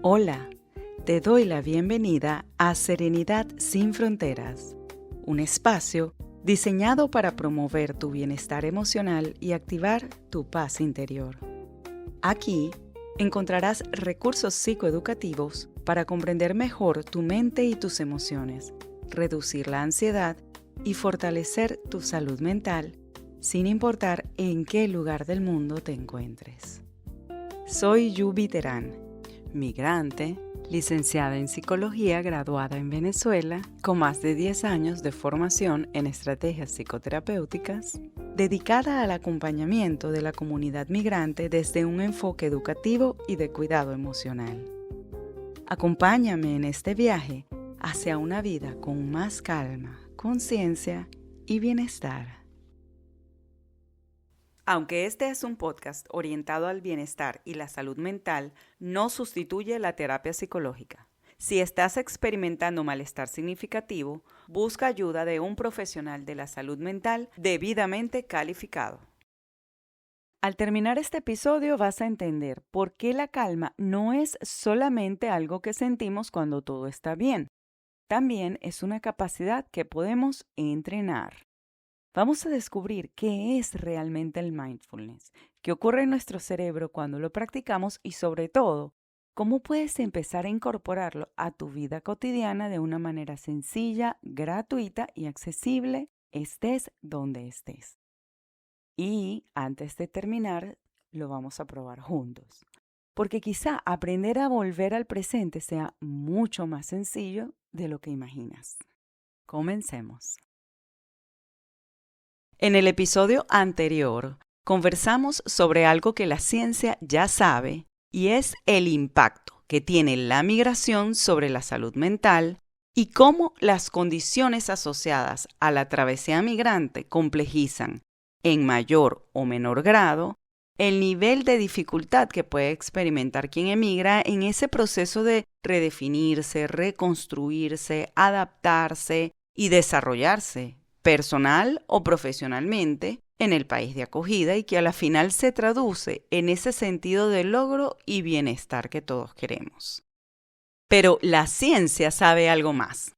Hola, te doy la bienvenida a Serenidad sin Fronteras, un espacio diseñado para promover tu bienestar emocional y activar tu paz interior. Aquí encontrarás recursos psicoeducativos para comprender mejor tu mente y tus emociones, reducir la ansiedad y fortalecer tu salud mental, sin importar en qué lugar del mundo te encuentres. Soy Yubi Terán, migrante, licenciada en psicología graduada en Venezuela, con más de 10 años de formación en estrategias psicoterapéuticas, dedicada al acompañamiento de la comunidad migrante desde un enfoque educativo y de cuidado emocional. Acompáñame en este viaje hacia una vida con más calma, conciencia y bienestar. Aunque este es un podcast orientado al bienestar y la salud mental, no sustituye la terapia psicológica. Si estás experimentando malestar significativo, busca ayuda de un profesional de la salud mental debidamente calificado. Al terminar este episodio vas a entender por qué la calma no es solamente algo que sentimos cuando todo está bien. También es una capacidad que podemos entrenar. Vamos a descubrir qué es realmente el mindfulness, qué ocurre en nuestro cerebro cuando lo practicamos y sobre todo, cómo puedes empezar a incorporarlo a tu vida cotidiana de una manera sencilla, gratuita y accesible, estés donde estés. Y antes de terminar, lo vamos a probar juntos, porque quizá aprender a volver al presente sea mucho más sencillo de lo que imaginas. Comencemos. En el episodio anterior, conversamos sobre algo que la ciencia ya sabe y es el impacto que tiene la migración sobre la salud mental y cómo las condiciones asociadas a la travesía migrante complejizan, en mayor o menor grado, el nivel de dificultad que puede experimentar quien emigra en ese proceso de redefinirse, reconstruirse, adaptarse y desarrollarse personal o profesionalmente en el país de acogida y que a la final se traduce en ese sentido de logro y bienestar que todos queremos. Pero la ciencia sabe algo más,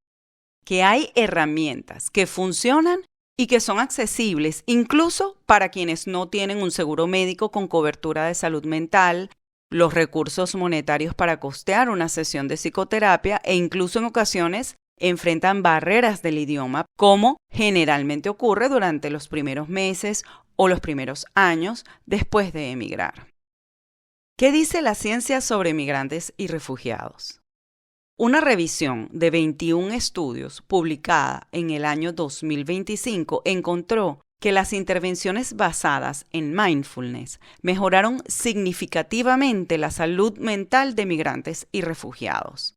que hay herramientas que funcionan y que son accesibles incluso para quienes no tienen un seguro médico con cobertura de salud mental, los recursos monetarios para costear una sesión de psicoterapia e incluso en ocasiones enfrentan barreras del idioma, como generalmente ocurre durante los primeros meses o los primeros años después de emigrar. ¿Qué dice la ciencia sobre migrantes y refugiados? Una revisión de 21 estudios publicada en el año 2025 encontró que las intervenciones basadas en mindfulness mejoraron significativamente la salud mental de migrantes y refugiados.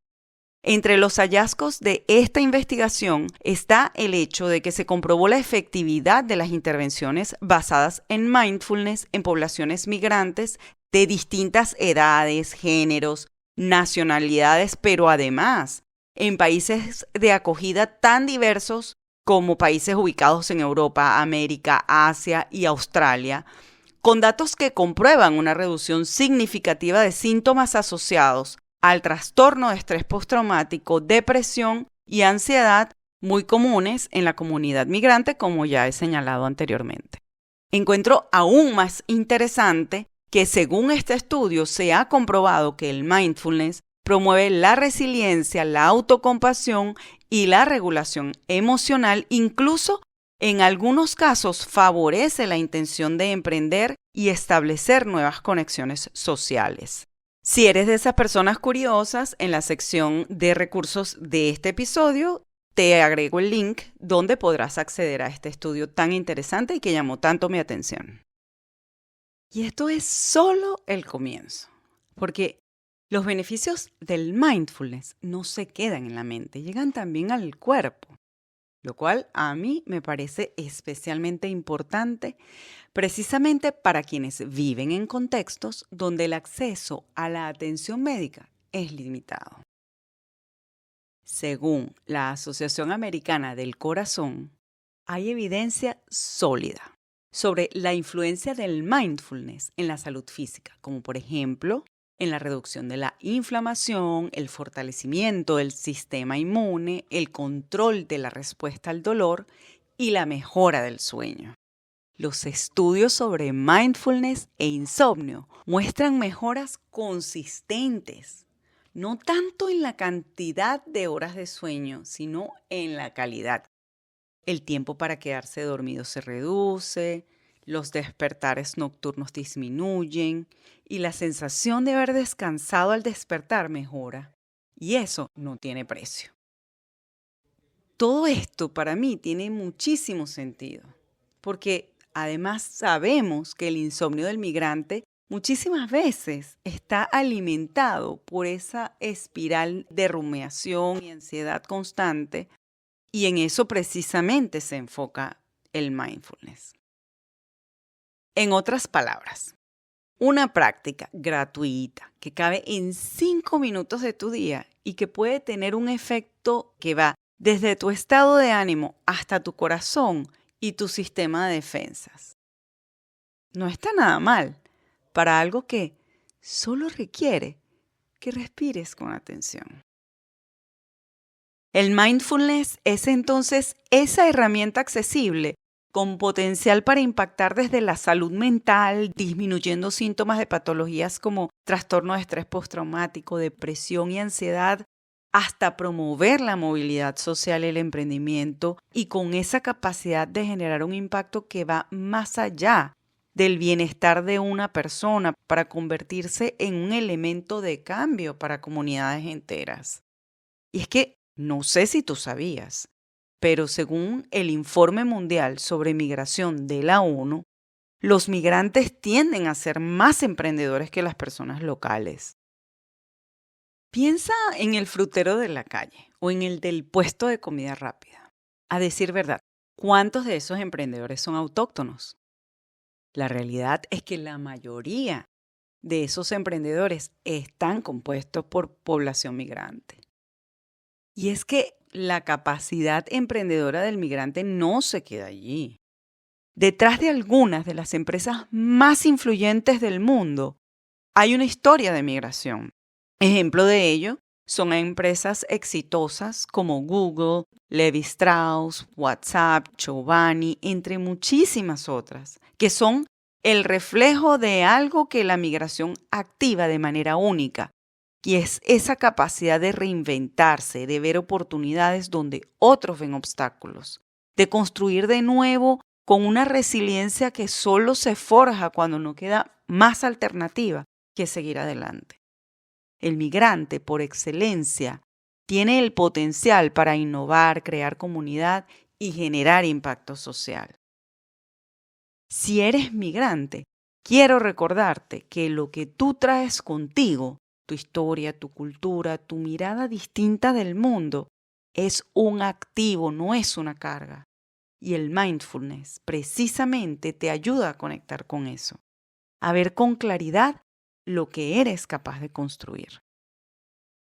Entre los hallazgos de esta investigación está el hecho de que se comprobó la efectividad de las intervenciones basadas en mindfulness en poblaciones migrantes de distintas edades, géneros, nacionalidades, pero además en países de acogida tan diversos como países ubicados en Europa, América, Asia y Australia, con datos que comprueban una reducción significativa de síntomas asociados al trastorno de estrés postraumático, depresión y ansiedad muy comunes en la comunidad migrante, como ya he señalado anteriormente. Encuentro aún más interesante que según este estudio se ha comprobado que el mindfulness promueve la resiliencia, la autocompasión y la regulación emocional, incluso en algunos casos favorece la intención de emprender y establecer nuevas conexiones sociales. Si eres de esas personas curiosas, en la sección de recursos de este episodio, te agrego el link donde podrás acceder a este estudio tan interesante y que llamó tanto mi atención. Y esto es solo el comienzo, porque los beneficios del mindfulness no se quedan en la mente, llegan también al cuerpo, lo cual a mí me parece especialmente importante precisamente para quienes viven en contextos donde el acceso a la atención médica es limitado. Según la Asociación Americana del Corazón, hay evidencia sólida sobre la influencia del mindfulness en la salud física, como por ejemplo en la reducción de la inflamación, el fortalecimiento del sistema inmune, el control de la respuesta al dolor y la mejora del sueño. Los estudios sobre mindfulness e insomnio muestran mejoras consistentes, no tanto en la cantidad de horas de sueño, sino en la calidad. El tiempo para quedarse dormido se reduce, los despertares nocturnos disminuyen y la sensación de haber descansado al despertar mejora. Y eso no tiene precio. Todo esto para mí tiene muchísimo sentido, porque además sabemos que el insomnio del migrante muchísimas veces está alimentado por esa espiral de rumiación y ansiedad constante, y en eso precisamente se enfoca el mindfulness. En otras palabras, una práctica gratuita que cabe en 5 minutos de tu día y que puede tener un efecto que va desde tu estado de ánimo hasta tu corazón y tu sistema de defensas. No está nada mal para algo que solo requiere que respires con atención. El mindfulness es entonces esa herramienta accesible con potencial para impactar desde la salud mental, disminuyendo síntomas de patologías como trastorno de estrés postraumático, depresión y ansiedad, hasta promover la movilidad social y el emprendimiento, y con esa capacidad de generar un impacto que va más allá del bienestar de una persona para convertirse en un elemento de cambio para comunidades enteras. Y es que no sé si tú sabías, pero según el Informe Mundial sobre Migración de la ONU, los migrantes tienden a ser más emprendedores que las personas locales. Piensa en el frutero de la calle o en el del puesto de comida rápida. A decir verdad, ¿cuántos de esos emprendedores son autóctonos? La realidad es que la mayoría de esos emprendedores están compuestos por población migrante. Y es que la capacidad emprendedora del migrante no se queda allí. Detrás de algunas de las empresas más influyentes del mundo hay una historia de migración. Ejemplo de ello son empresas exitosas como Google, Levi Strauss, WhatsApp, Chobani, entre muchísimas otras, que son el reflejo de algo que la migración activa de manera única, y es esa capacidad de reinventarse, de ver oportunidades donde otros ven obstáculos, de construir de nuevo con una resiliencia que solo se forja cuando no queda más alternativa que seguir adelante. El migrante, por excelencia, tiene el potencial para innovar, crear comunidad y generar impacto social. Si eres migrante, quiero recordarte que lo que tú traes contigo, tu historia, tu cultura, tu mirada distinta del mundo, es un activo, no es una carga. Y el mindfulness precisamente te ayuda a conectar con eso, a ver con claridad lo que eres capaz de construir.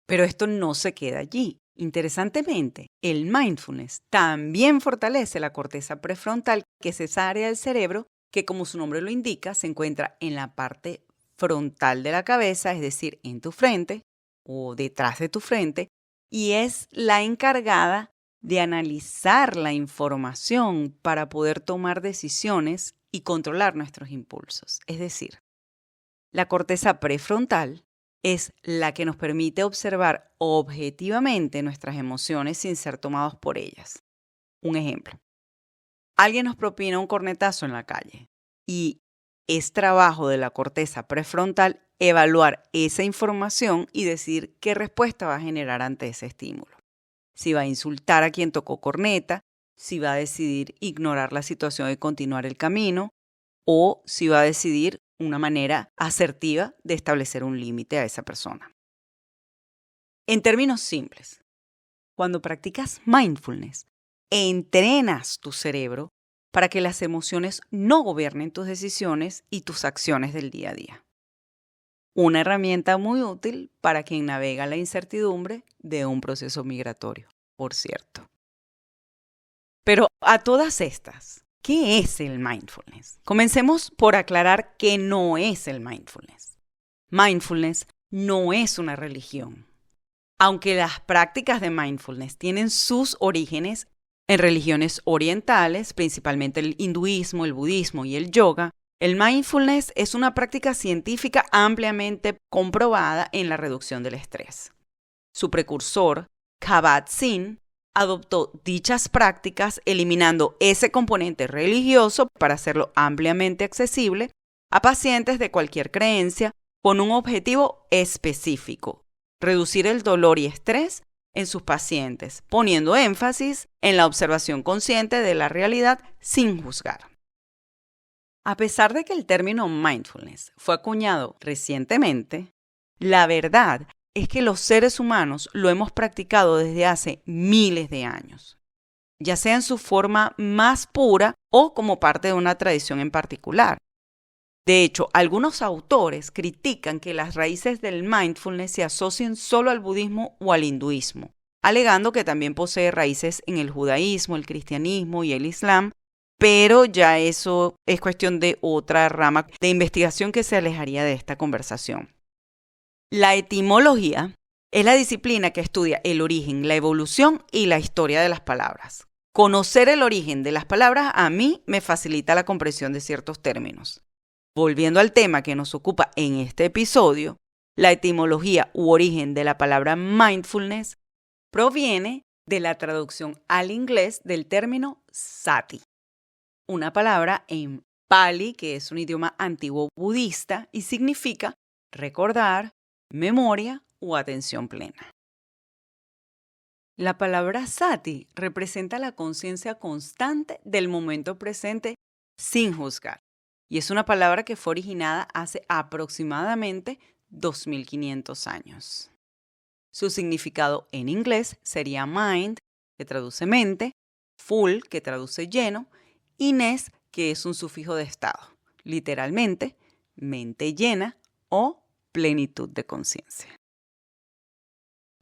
Pero esto no se queda allí. Interesantemente, el mindfulness también fortalece la corteza prefrontal, que es esa área del cerebro que, como su nombre lo indica, se encuentra en la parte frontal de la cabeza, es decir, en tu frente o detrás de tu frente, y es la encargada de analizar la información para poder tomar decisiones y controlar nuestros impulsos. Es decir, la corteza prefrontal es la que nos permite observar objetivamente nuestras emociones sin ser tomados por ellas. Un ejemplo. Alguien nos propina un cornetazo en la calle y es trabajo de la corteza prefrontal evaluar esa información y decidir qué respuesta va a generar ante ese estímulo. Si va a insultar a quien tocó corneta, si va a decidir ignorar la situación y continuar el camino, o si va a decidir una manera asertiva de establecer un límite a esa persona. En términos simples, cuando practicas mindfulness, entrenas tu cerebro para que las emociones no gobiernen tus decisiones y tus acciones del día a día. Una herramienta muy útil para quien navega la incertidumbre de un proceso migratorio, por cierto. Pero a todas estas, ¿qué es el mindfulness? Comencemos por aclarar qué no es el mindfulness. Mindfulness no es una religión. Aunque las prácticas de mindfulness tienen sus orígenes en religiones orientales, principalmente el hinduismo, el budismo y el yoga, el mindfulness es una práctica científica ampliamente comprobada en la reducción del estrés. Su precursor, Kabat-Zinn, adoptó dichas prácticas eliminando ese componente religioso para hacerlo ampliamente accesible a pacientes de cualquier creencia con un objetivo específico: reducir el dolor y estrés en sus pacientes, poniendo énfasis en la observación consciente de la realidad sin juzgar. A pesar de que el término mindfulness fue acuñado recientemente, la verdad es que los seres humanos lo hemos practicado desde hace miles de años, ya sea en su forma más pura o como parte de una tradición en particular. De hecho, algunos autores critican que las raíces del mindfulness se asocien solo al budismo o al hinduismo, alegando que también posee raíces en el judaísmo, el cristianismo y el islam, pero ya eso es cuestión de otra rama de investigación que se alejaría de esta conversación. La etimología es la disciplina que estudia el origen, la evolución y la historia de las palabras. Conocer el origen de las palabras a mí me facilita la comprensión de ciertos términos. Volviendo al tema que nos ocupa en este episodio, la etimología u origen de la palabra mindfulness proviene de la traducción al inglés del término sati, una palabra en Pali que es un idioma antiguo budista y significa recordar, memoria o atención plena. La palabra sati representa la conciencia constante del momento presente sin juzgar, y es una palabra que fue originada hace aproximadamente 2500 años. Su significado en inglés sería mind, que traduce mente, full, que traduce lleno, y ness, que es un sufijo de estado, literalmente mente llena o plenitud de conciencia.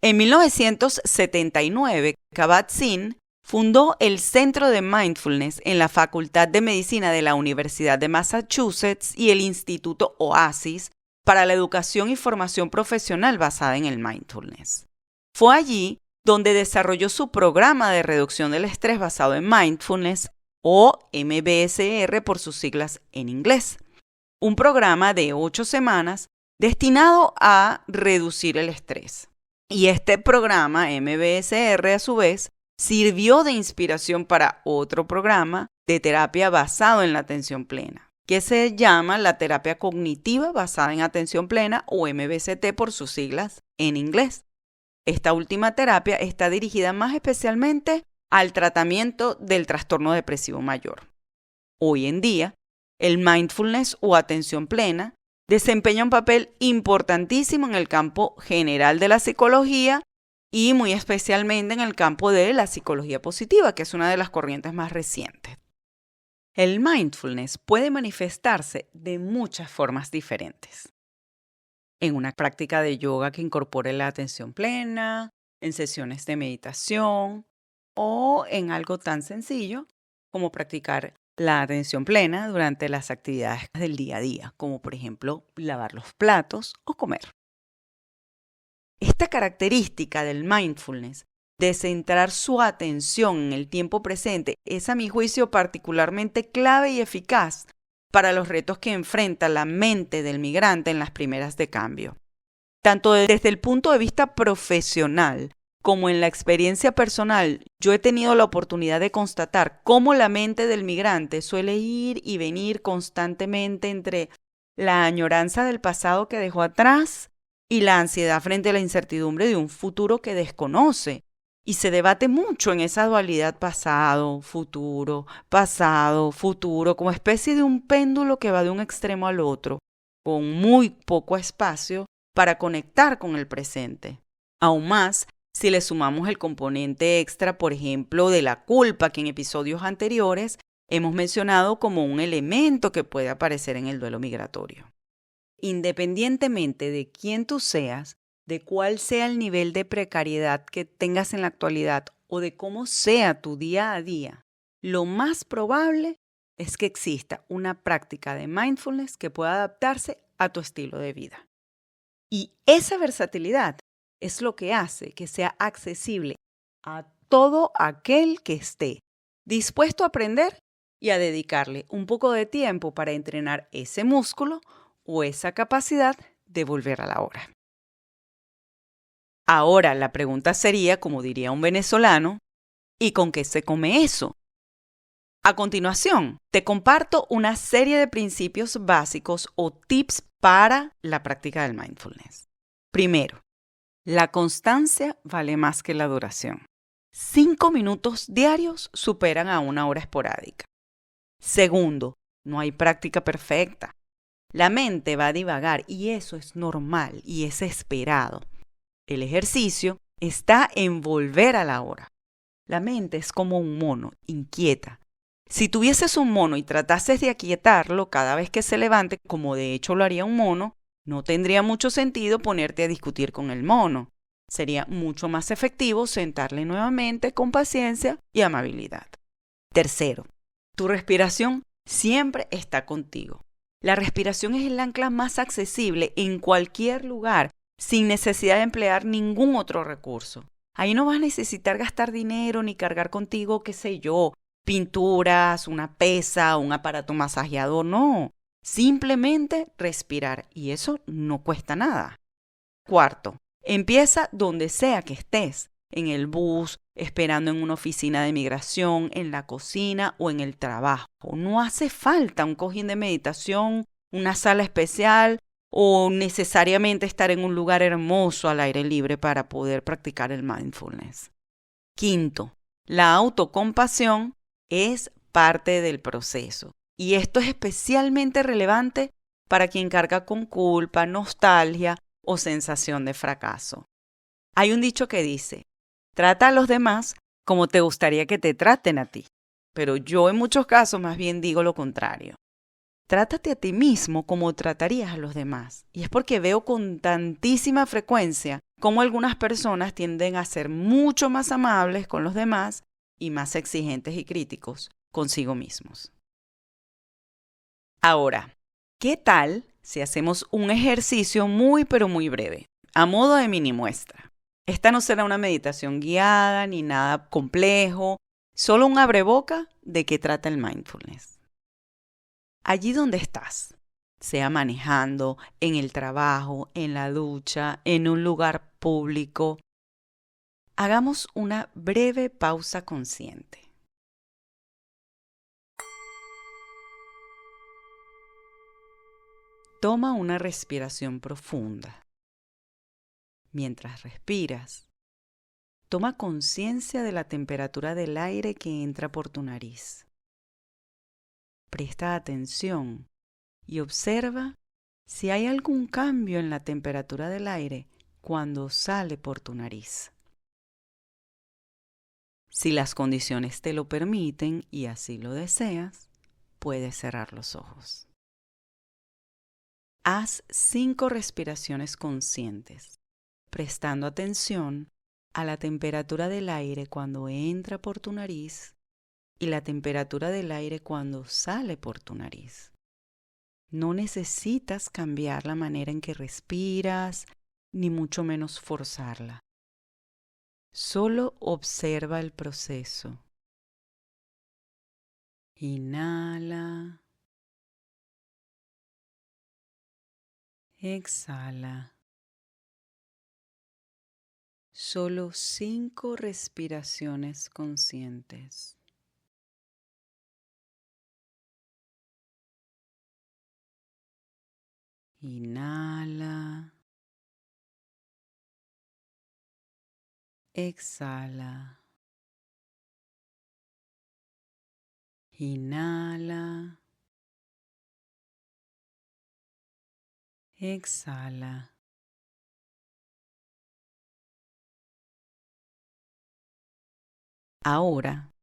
En 1979, Kabat-Zinn fundó el Centro de Mindfulness en la Facultad de Medicina de la Universidad de Massachusetts y el Instituto Oasis para la educación y formación profesional basada en el mindfulness. Fue allí donde desarrolló su programa de reducción del estrés basado en mindfulness, o MBSR por sus siglas en inglés, un programa de 8 semanas destinado a reducir el estrés. Y este programa, MBSR, a su vez, sirvió de inspiración para otro programa de terapia basado en la atención plena, que se llama la terapia cognitiva basada en atención plena, o MBCT por sus siglas en inglés. Esta última terapia está dirigida más especialmente al tratamiento del trastorno depresivo mayor. Hoy en día, el mindfulness o atención plena desempeña un papel importantísimo en el campo general de la psicología y muy especialmente en el campo de la psicología positiva, que es una de las corrientes más recientes. El mindfulness puede manifestarse de muchas formas diferentes. En una práctica de yoga que incorpore la atención plena, en sesiones de meditación o en algo tan sencillo como practicar la atención plena durante las actividades del día a día, como por ejemplo lavar los platos o comer. Esta característica del mindfulness de centrar su atención en el tiempo presente es, a mi juicio, particularmente clave y eficaz para los retos que enfrenta la mente del migrante en las primeras de cambio. Tanto desde el punto de vista profesional como en la experiencia personal, yo he tenido la oportunidad de constatar cómo la mente del migrante suele ir y venir constantemente entre la añoranza del pasado que dejó atrás y la ansiedad frente a la incertidumbre de un futuro que desconoce. Y se debate mucho en esa dualidad pasado, futuro, como especie de un péndulo que va de un extremo al otro, con muy poco espacio para conectar con el presente. Aún más, si le sumamos el componente extra, por ejemplo, de la culpa, que en episodios anteriores hemos mencionado como un elemento que puede aparecer en el duelo migratorio. Independientemente de quién tú seas, de cuál sea el nivel de precariedad que tengas en la actualidad o de cómo sea tu día a día, lo más probable es que exista una práctica de mindfulness que pueda adaptarse a tu estilo de vida. Y esa versatilidad es lo que hace que sea accesible a todo aquel que esté dispuesto a aprender y a dedicarle un poco de tiempo para entrenar ese músculo o esa capacidad de volver a la hora. Ahora la pregunta sería, como diría un venezolano, ¿y con qué se come eso? A continuación, te comparto una serie de principios básicos o tips para la práctica del mindfulness. Primero, la constancia vale más que la duración. 5 minutos diarios superan a 1 hora esporádica. Segundo, no hay práctica perfecta. La mente va a divagar y eso es normal y es esperado. El ejercicio está en volver a la hora. La mente es como un mono, inquieta. Si tuvieses un mono y tratases de aquietarlo cada vez que se levante, como de hecho lo haría un mono, no tendría mucho sentido ponerte a discutir con el mono. Sería mucho más efectivo sentarle nuevamente con paciencia y amabilidad. Tercero, tu respiración siempre está contigo. La respiración es el ancla más accesible en cualquier lugar, sin necesidad de emplear ningún otro recurso. Ahí no vas a necesitar gastar dinero ni cargar contigo, qué sé yo, pinturas, una pesa, un aparato masajeador, no. Simplemente respirar y eso no cuesta nada. Cuarto, empieza donde sea que estés, en el bus, esperando en una oficina de migración, en la cocina o en el trabajo. No hace falta un cojín de meditación, una sala especial o necesariamente estar en un lugar hermoso al aire libre para poder practicar el mindfulness. Quinto, la autocompasión es parte del proceso y esto es especialmente relevante para quien carga con culpa, nostalgia o sensación de fracaso. Hay un dicho que dice, trata a los demás como te gustaría que te traten a ti, pero yo en muchos casos más bien digo lo contrario. Trátate a ti mismo como tratarías a los demás. Y es porque veo con tantísima frecuencia cómo algunas personas tienden a ser mucho más amables con los demás y más exigentes y críticos consigo mismos. Ahora, ¿qué tal si hacemos un ejercicio muy pero muy breve, a modo de mini muestra? Esta no será una meditación guiada ni nada complejo, solo un abreboca de qué trata el mindfulness. Allí donde estás, sea manejando, en el trabajo, en la ducha, en un lugar público, hagamos una breve pausa consciente. Toma una respiración profunda. Mientras respiras, toma conciencia de la temperatura del aire que entra por tu nariz. Presta atención y observa si hay algún cambio en la temperatura del aire cuando sale por tu nariz. Si las condiciones te lo permiten y así lo deseas, puedes cerrar los ojos. Haz 5 respiraciones conscientes, prestando atención a la temperatura del aire cuando entra por tu nariz y la temperatura del aire cuando sale por tu nariz. No necesitas cambiar la manera en que respiras, ni mucho menos forzarla. Solo observa el proceso. Inhala. Exhala. Solo 5 respiraciones conscientes. Inhala. Exhala. Inhala. Exhala. Ahora,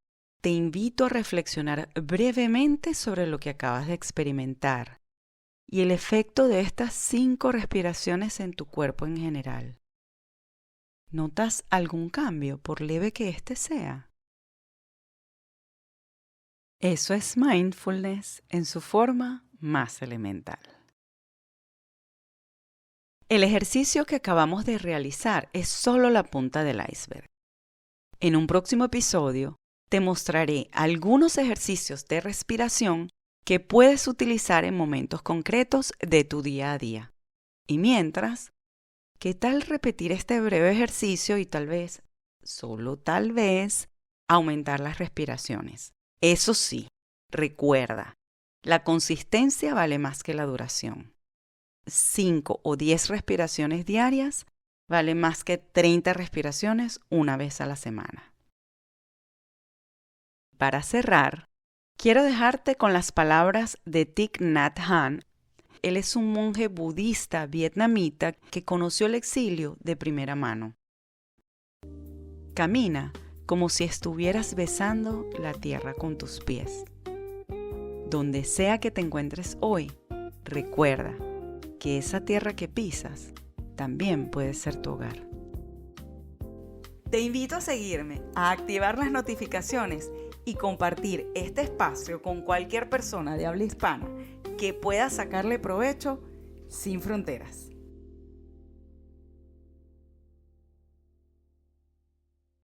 te invito a reflexionar brevemente sobre lo que acabas de experimentar y el efecto de estas 5 respiraciones en tu cuerpo en general. ¿Notas algún cambio, por leve que éste sea? Eso es mindfulness en su forma más elemental. El ejercicio que acabamos de realizar es solo la punta del iceberg. En un próximo episodio te mostraré algunos ejercicios de respiración que puedes utilizar en momentos concretos de tu día a día. Y mientras, ¿qué tal repetir este breve ejercicio y tal vez, solo tal vez, aumentar las respiraciones? Eso sí, recuerda, la consistencia vale más que la duración. 5 o 10 respiraciones diarias vale más que 30 respiraciones una vez a la semana. Para cerrar, quiero dejarte con las palabras de Thich Nhat Hanh. Él es un monje budista vietnamita que conoció el exilio de primera mano. Camina como si estuvieras besando la tierra con tus pies. Donde sea que te encuentres hoy, recuerda que esa tierra que pisas también puede ser tu hogar. Te invito a seguirme, a activar las notificaciones y compartir este espacio con cualquier persona de habla hispana que pueda sacarle provecho sin fronteras.